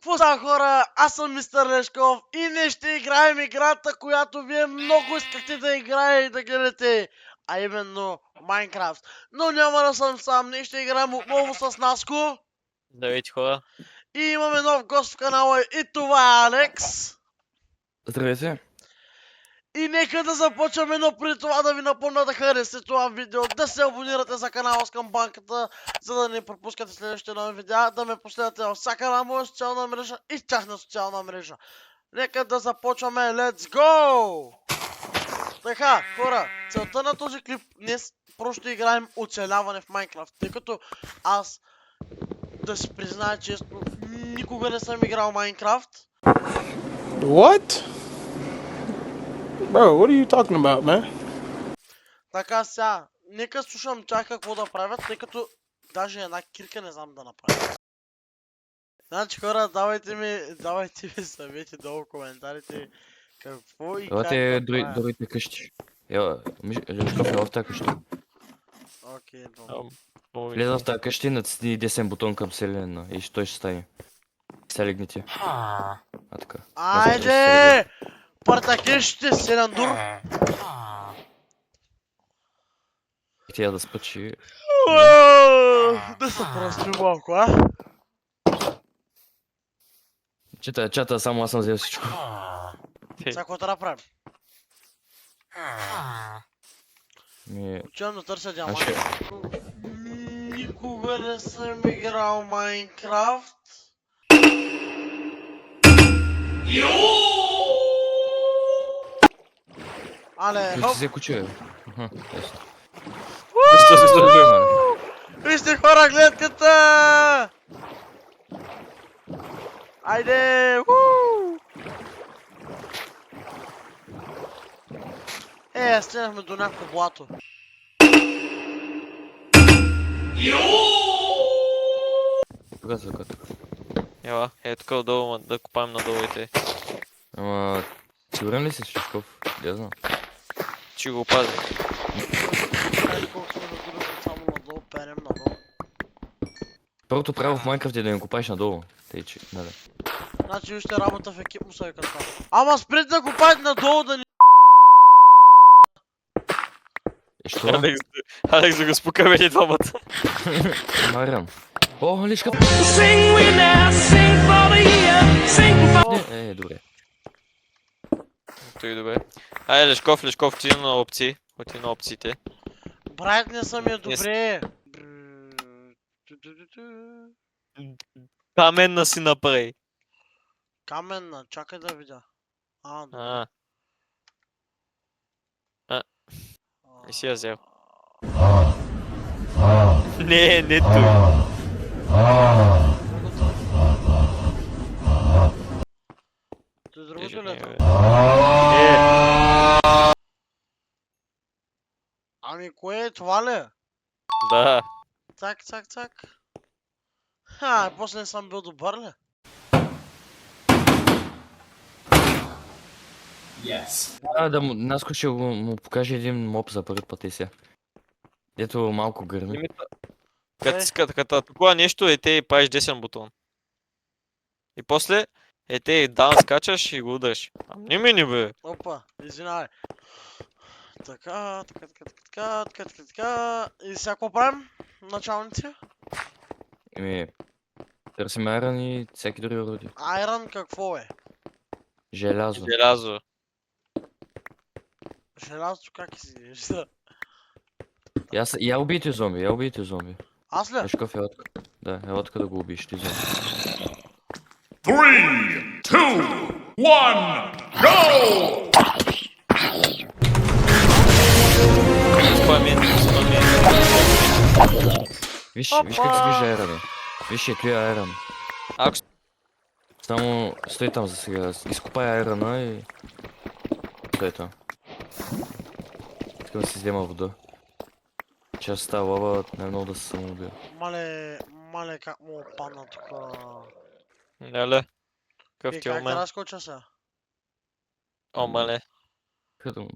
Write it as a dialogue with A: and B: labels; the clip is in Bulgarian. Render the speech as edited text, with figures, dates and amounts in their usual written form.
A: Хора, аз съм мистер Лешков и днес ще играем играта, която вие много искахте да играе и да гледате, а именно Майнкрафт. Но няма да съм сам, днес ще играем отново с Наско.
B: Здравейте, хора.
A: И имаме нов гост в канала и това е Алекс.
C: Здравейте.
A: И нека да започваме, но преди това да ви напомня да харесате това видео, да се абонирате за канала с камбанката, за да не пропускате следващите нови видеа, да ме последвате във всяка една моя социална мрежа и в тяхна социална мрежа. Нека да започваме, let's go! Така, хора, целта на този клип днес просто ще играем оцеляване в Майнкрафт, тъй като аз, да си призная честно, никога не съм играл Майнкрафт.
D: What? Bro, what are you talking about, man?
A: Така сега, нека слушам тях какво да правят, тъй като даже една кирка не знам да направя. Значи хора, давайте ми съвети долу в коментарите какво и как
C: Елате
A: да правя.
C: другите къщи. Лешков е в тази къща.
A: Окей, добре.
C: Влеза в тази къща и натисни десен бутон към селена и той ще стане. Сега легните. А така.
A: Айде! Партакещите, селендур!
C: Тя да спъчи.
A: Да се прости малко, а?
C: Чата, само аз съм взел всичко.
A: Сега какво да направим? Отивам да търся диаманти. Никога не съм играл Майнкрафт. Але,
C: Ти
A: хоп!
C: взе куче.
A: Вижте хора, гледката! Айде! Стигнахме до някакво блато.
C: Тук са тук.
B: Ела, тук отдолу, да копаем надолу и те.
C: Ама, сигурен ли си, Лешков? Я знам.
B: Че го пази.
A: Колко сме надолу, само надолу, перем надолу.
C: Първото правило в Майнкрафт е да не копаеш надолу. Тъй че, нали.
A: Значи вижте работа в екип му са вика това. Ама спред да копаете надолу да ни...
C: Що?
B: Алекс да го спукаме двамата.
C: Марян. О, Лешков! Добре.
B: Той добре. Айде, Лешков, ти на опции. Ходи на опциите.
A: Брат, не съм я добре.
B: Каменна си направи.
A: Каменна, чакай да видя. Добре.
B: Не си я взел. Не той.
A: Той другото ли е това? Ами кое е това ли?
B: Да.
A: Цак. После не съм бил добър ли?
C: Да Наско ще му покаже един моб за първи път и сега. Дето малко гърми.
B: Като такова нещо те правиш десен бутон. И после те дан скачаш и го удреш. Не мини бе.
A: Опа, извинявай. Така. И сега какво правим, началници?
C: Търсим айрон и всеки други оръдия.
A: Айрон какво е?
C: Желязо.
B: Желязо.
A: Желязото как изглежда?
C: Я убийте зомби.
A: Аз ли?
C: Лешков е отка. Да, е отка да го убиеш ти зомби.
E: 3, 2, 1, go!
B: Спамен.
C: Виж как изглежда айрон. Виж ето е айрон.
B: Ако
C: Само стой там за сега. Изкопай айрона и... Стой там. Искам да си взема вода. Че аз става лава, най-много да се самоубия.
A: Мале как му опадна тука.
B: Леле. Какъв
A: И
B: ти е
A: как да
B: умен.
A: разкоча сега?
B: О, мале.
C: Като